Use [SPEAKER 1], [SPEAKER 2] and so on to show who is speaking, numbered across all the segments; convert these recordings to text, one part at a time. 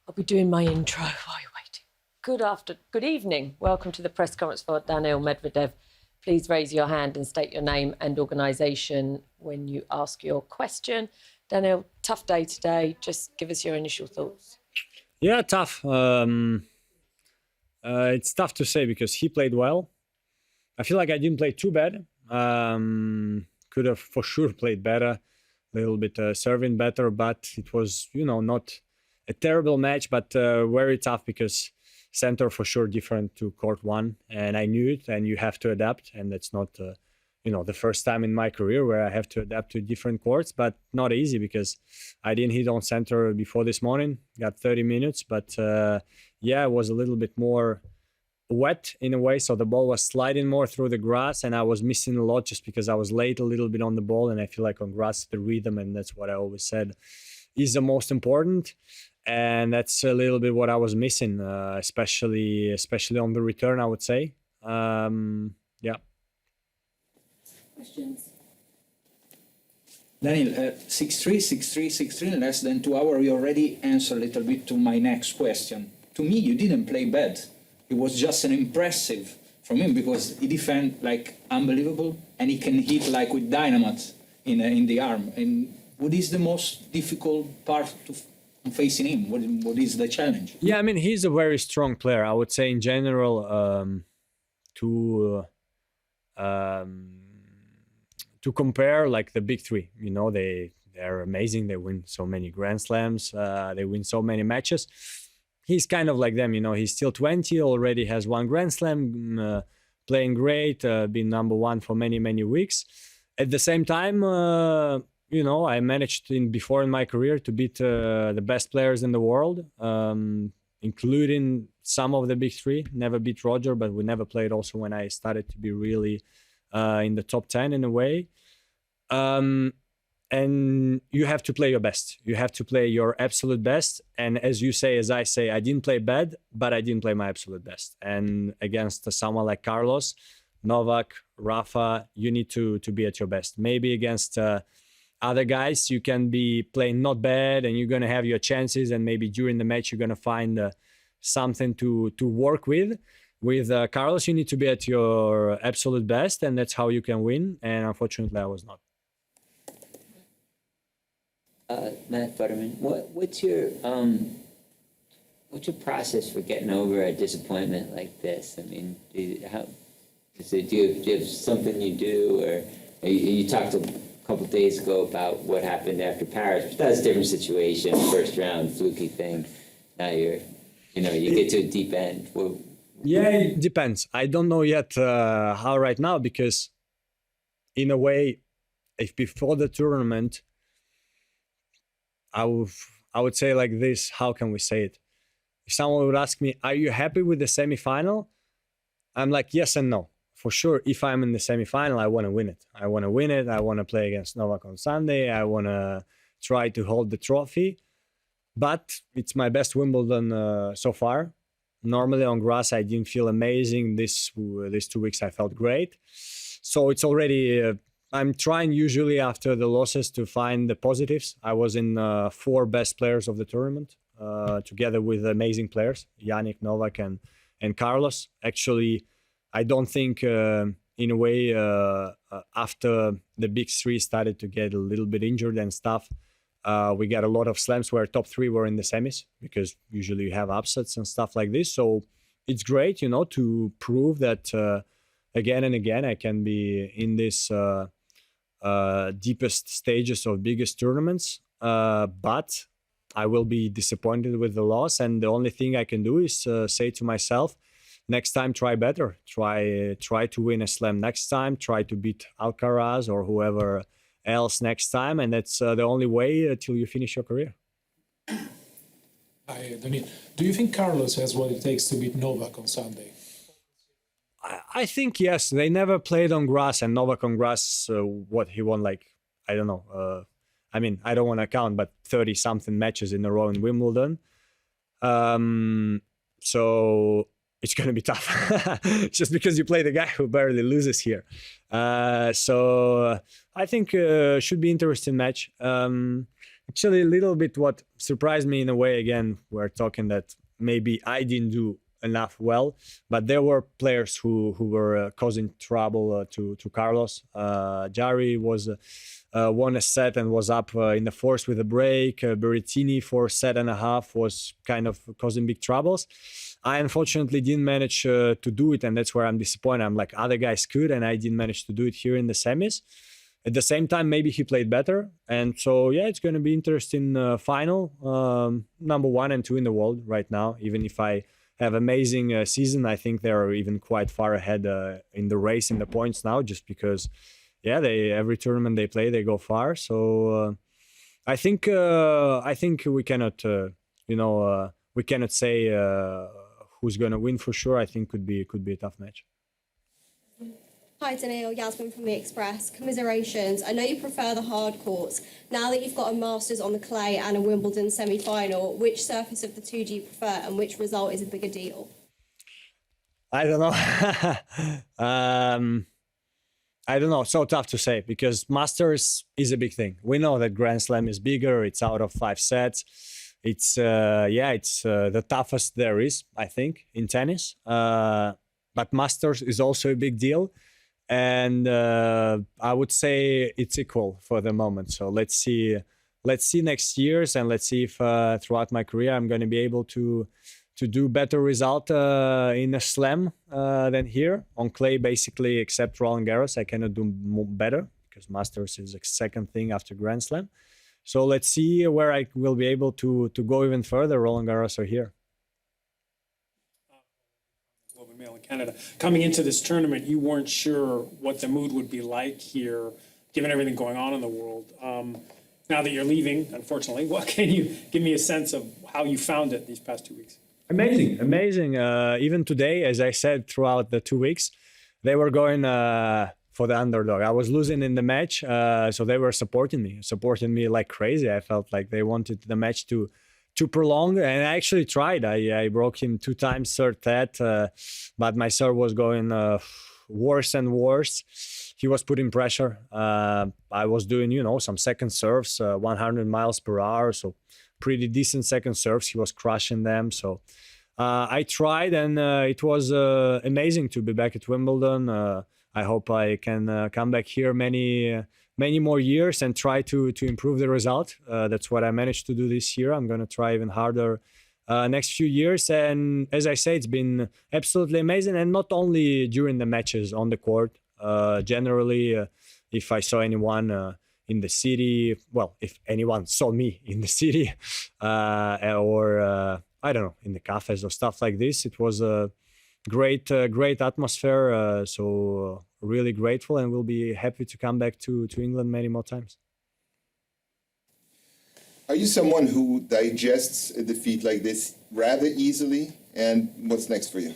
[SPEAKER 1] I'll be doing my intro while you're waiting. Good evening. Welcome to the press conference for Daniil Medvedev. Please raise your hand and state your name and organisation when you ask your question. Daniil, tough day today. Just give us your initial thoughts.
[SPEAKER 2] Yeah, tough. It's tough to say because he played well. I feel like I didn't play too bad. Could have for sure played better, a little bit serving better, but it was, not a terrible match, but very tough because center for sure different to court one, and I knew it, and you have to adapt, and that's not, the first time in my career where I have to adapt to different courts, but not easy because I didn't hit on center before this morning, got 30 minutes, but it was a little bit more wet in a way, so the ball was sliding more through the grass, and I was missing a lot just because I was late a little bit on the ball, and I feel like on grass the rhythm, and that's what I always said is the most important, and that's a little bit what I was missing, especially on the return, I would say.
[SPEAKER 1] Questions?
[SPEAKER 3] Daniil, 6-3, 6-3, 6-3 in less than 2 hours. You already answered a little bit to my next question. To me, you didn't play bad. It was just an impressive from him because he defend like unbelievable and he can hit like with dynamite in the arm. And what is the most difficult part to facing him? What is the challenge?
[SPEAKER 2] Yeah, I mean, he's a very strong player. I would say in general, to compare like the big three, they're amazing. They win so many Grand Slams. They win so many matches. He's kind of like them, he's still 20, already has one Grand Slam, playing great, been number one for many, many weeks. At the same time, I managed before in my career to beat the best players in the world, including some of the big three. Never beat Roger, but we never played also when I started to be really in the top 10 in a way. And you have to play your best. You have to play your absolute best. And as you say, as I say, I didn't play bad, but I didn't play my absolute best. And against someone like Carlos, Novak, Rafa, you need to be at your best. Maybe against other guys, you can be playing not bad and you're going to have your chances. And maybe during the match, you're going to find something to work with. With Carlos, you need to be at your absolute best, and that's how you can win. And unfortunately, I was not.
[SPEAKER 4] Matt Butterman, what's your process for getting over a disappointment like this? I mean, do you have something you do, or you talked a couple of days ago about what happened after Paris, but that's a different situation, first round fluky thing. Now you get to a deep end.
[SPEAKER 2] Yeah, it depends. I don't know yet how right now, because in a way, if before the tournament, I would say like this, how can we say it? If someone would ask me, are you happy with the semifinal? I'm like, yes and no. For sure, if I'm in the semifinal, I want to win it. I want to play against Novak on Sunday. I want to try to hold the trophy. But it's my best Wimbledon so far. Normally on grass, I didn't feel amazing. These 2 weeks, I felt great. So it's already... I'm trying usually after the losses to find the positives. I was in 4 best players of the tournament, together with amazing players, Yannick, Novak, and Carlos. Actually, I don't think, in a way, after the big three started to get a little bit injured and stuff, we got a lot of slams where top 3 were in the semis, because usually you have upsets and stuff like this. So it's great, to prove that again and again I can be in this deepest stages of biggest tournaments, but I will be disappointed with the loss, and the only thing I can do is say to myself, next time try better, try to win a slam next time, try to beat Alcaraz or whoever else next time, and that's the only way till you finish your career.
[SPEAKER 5] Hi, Daniil. Do you think Carlos has what it takes to beat Novak on Sunday?
[SPEAKER 2] I think yes. They never played on grass, and Novak on grass, what he won, like, I don't know. I mean, I don't want to count, but 30-something matches in a row in Wimbledon. So it's going to be tough, just because you play the guy who barely loses here. So I think should be interesting match. Actually, a little bit what surprised me in a way, again, we're talking that maybe I didn't do enough well, but there were players who were causing trouble to Carlos. Jari was won a set and was up in the fourth with a break. Berrettini for a set and a half was kind of causing big troubles. I unfortunately didn't manage to do it, and that's where I'm disappointed. I'm like, other guys could, and I didn't manage to do it here in the semis. At the same time, maybe he played better. And so, yeah, it's going to be interesting final. Number 1 and 2 in the world right now. Even if I have amazing season, I think they're even quite far ahead in the race in the points now, just because, yeah, every tournament they play, they go far. So I think we cannot, we cannot say who's going to win for sure. I think could be a tough match.
[SPEAKER 6] Hi Daniil, Yasmin from The Express. Commiserations. I know you prefer the hard courts. Now that you've got a Masters on the clay and a Wimbledon semi-final, which surface of the two do you prefer and which result is a bigger deal?
[SPEAKER 2] I don't know. I don't know. So tough to say because Masters is a big thing. We know that Grand Slam is bigger. It's out of 5 sets. It's the toughest there is, I think, in tennis. But Masters is also a big deal. And I would say it's equal for the moment. So let's see next year's, and let's see if throughout my career I'm going to be able to do better result in a slam than here on clay. Basically, except Roland Garros, I cannot do better because Masters is a second thing after Grand Slam. So let's see where I will be able to go even further, Roland Garros or here.
[SPEAKER 5] Male in Canada. Coming into this tournament, you weren't sure what the mood would be like here, given everything going on in the world. Now that you're leaving, unfortunately, what can you give me a sense of how you found it these past 2 weeks?
[SPEAKER 2] Amazing. Even today, as I said, throughout the 2 weeks, they were going for the underdog. I was losing in the match, so they were supporting me like crazy. I felt like they wanted the match to prolong, and I actually tried. I broke him 2 times third set, but my serve was going worse and worse. He was putting pressure. I was doing, some second serves, 100 miles per hour, so pretty decent second serves. He was crushing them. So I tried, and it was amazing to be back at Wimbledon. I hope I can come back here many more years and try to improve the result. That's what I managed to do this year. I'm going to try even harder next few years. And as I say, it's been absolutely amazing. And not only during the matches on the court. Generally, if I saw anyone in the city, well, if anyone saw me in the city or I don't know, in the cafes or stuff like this, it was a great atmosphere. So really grateful, and we'll be happy to come back to England many more times.
[SPEAKER 7] Are you someone who digests a defeat like this rather easily? And what's next for you?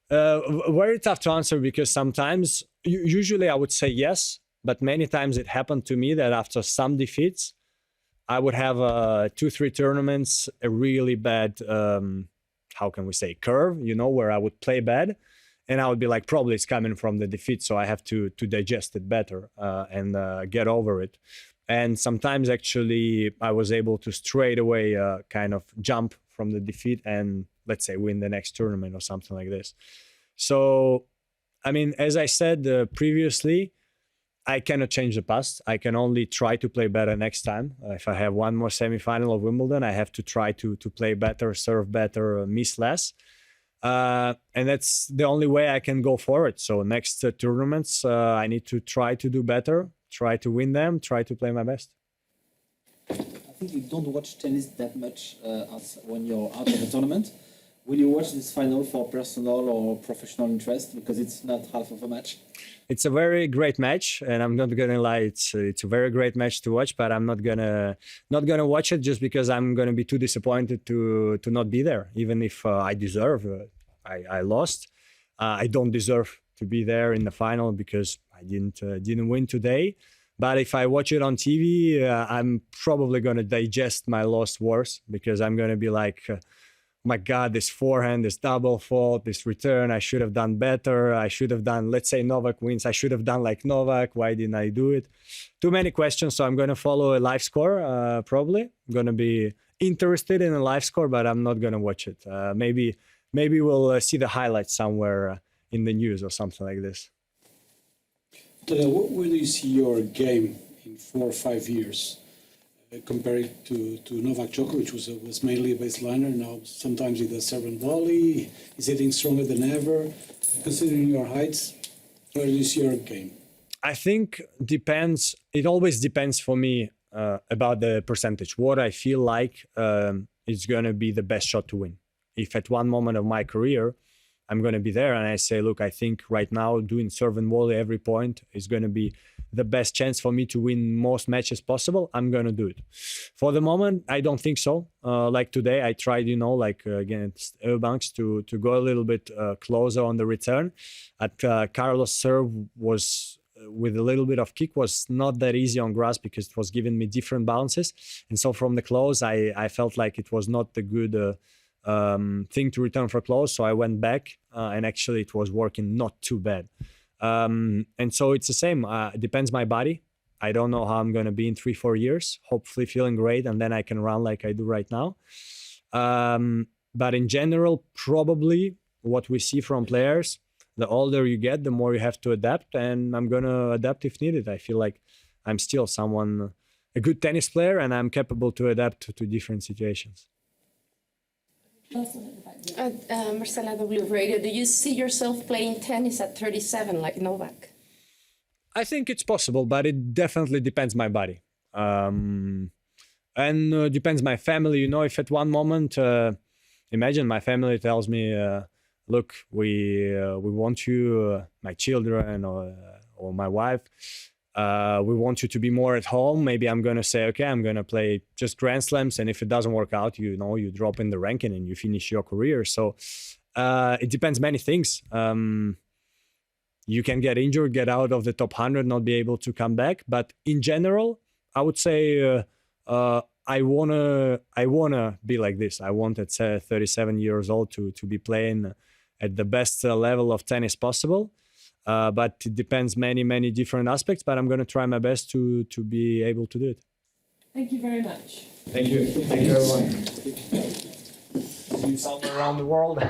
[SPEAKER 2] Very tough to answer because sometimes, usually I would say yes, but many times it happened to me that after some defeats, I would have 2-3 tournaments, a really bad, how can we say, curve, where I would play bad. And I would be like, probably it's coming from the defeat, so I have to digest it better and get over it. And sometimes actually I was able to straight away kind of jump from the defeat and, let's say, win the next tournament or something like this. So, I mean, as I said previously, I cannot change the past. I can only try to play better next time. If I have one more semifinal of Wimbledon, I have to try to play better, serve better, miss less. And that's the only way I can go forward. So next tournaments, I need to try to do better, try to win them, try to play my best.
[SPEAKER 8] I think you don't watch tennis that much when you're out of the tournament. Will you watch this final for personal or professional interest? Because it's not half of a match.
[SPEAKER 2] It's a very great match, and I'm not gonna lie. It's a very great match to watch, but I'm not gonna watch it just because I'm gonna be too disappointed to not be there. Even if I deserve, I lost. I don't deserve to be there in the final because I didn't win today. But if I watch it on TV, I'm probably gonna digest my loss worse because I'm gonna be like, my God, this forehand, this double fault, this return, I should have done better. I should have done, let's say Novak wins, I should have done like Novak. Why didn't I do it? Too many questions. So I'm going to follow a live score, probably. I'm going to be interested in a live score, but I'm not going to watch it. Maybe we'll see the highlights somewhere in the news or something like this.
[SPEAKER 9] Where do you see your game in 4 or 5 years? Compared to Novak Djokovic, was mainly a baseliner. Now sometimes he does serve and volley. He's hitting stronger than ever. Considering your heights, where do you see your game?
[SPEAKER 2] I think depends. It always depends for me about the percentage. What I feel like is going to be the best shot to win. If at one moment of my career I'm going to be there and I say, look, I think right now doing serve and volley every point is going to be the best chance for me to win most matches possible, I'm going to do it. For the moment, I don't think so. Like today, I tried, against Eubanks to go a little bit closer on the return. At Carlos' serve was, with a little bit of kick, was not that easy on grass because it was giving me different bounces. And so from the close, I felt like it was not the good thing to return for close. So I went back and actually it was working not too bad. And so it's the same. It depends my body. I don't know how I'm going to be in 3-4 years, hopefully feeling great. And then I can run like I do right now. But in general, probably what we see from players, the older you get, the more you have to adapt. And I'm going to adapt if needed. I feel like I'm still a good tennis player, and I'm capable to adapt to different situations.
[SPEAKER 10] Marcela W. Radio, do you see yourself playing tennis at 37 like Novak?
[SPEAKER 2] I think it's possible, but it definitely depends my body. And depends my family. If at one moment, imagine my family tells me, look, we want you, my children or my wife, we want you to be more at home. Maybe I'm going to say, okay, I'm going to play just Grand Slams. And if it doesn't work out, you drop in the ranking and you finish your career. So it depends many things. You can get injured, get out of the top 100, not be able to come back. But in general, I would say I wanna be like this. I want at 37 years old to be playing at the best level of tennis possible. But it depends many different aspects. But I'm going to try my best to be able to do it.
[SPEAKER 1] Thank you very much.
[SPEAKER 2] Thank you. Thank you, everyone. See you somewhere around the world.